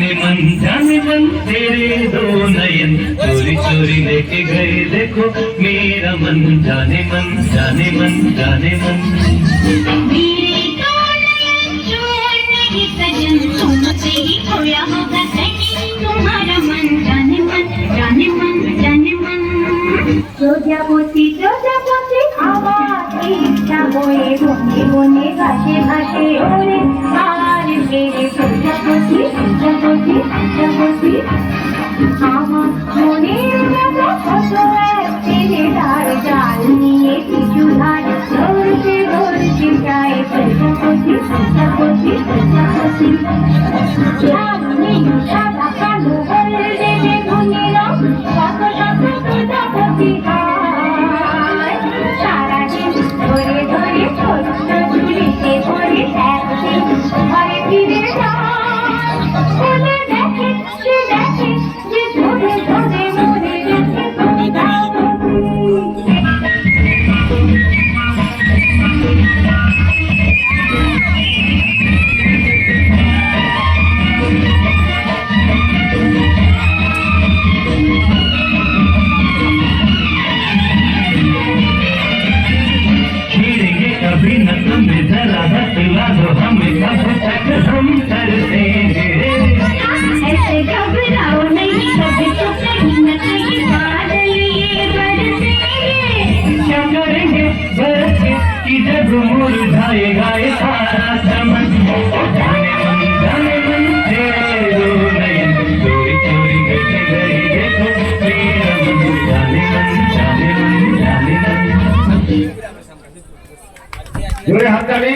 जाने मन तेरे दो नयन चोरी चोरी लेके गए देखो मेरा मन जाने मन जाने मन जाने मन। मेरे दो नयन चोर नहीं सजन तुमसे ही खोया होगा कहीं तुम्हारा मन जाने मन जाने मन जाने मन। প্রজাপতি আমার ইচ্ছা হয়ে বনে বনে ঘাসে ঘাসে ওরে আর ফেরে প্রজাপতি প্রজাপতি প্রজাপতি আমার মনের রাজা কত এক ছেলে তার জাল নিয়ে কিছু ধার ধরতে ধরতে যায় প্রজাপতি প্রজাপতি প্রজাপতি। সামনে সাদা কালো হলদে বেগুনি রং কত শত প্রজাপতি সারাদিন ধরে ধরে ছোট্ট ঝুড়িতে ভরে একদিন ঘরে ফিরে যায় দেখে সে দেখে যে ধরে ধরে মরে গেছে कभी न तुम्हें जरा बतला दो हमें कब तक हम करते ऐसे घबराओ नहीं कभी तो कहीं न कहीं बादल ये बरसेंगे। क्या करेंगे बरसे कि जब मुरझाएगा ये सारा चमन जाने मन तेरे दो नयन चोरी चोरी लेके गए देखो मेरा मन जाने मन जाने मन जाने मन। জোরে হাততালি।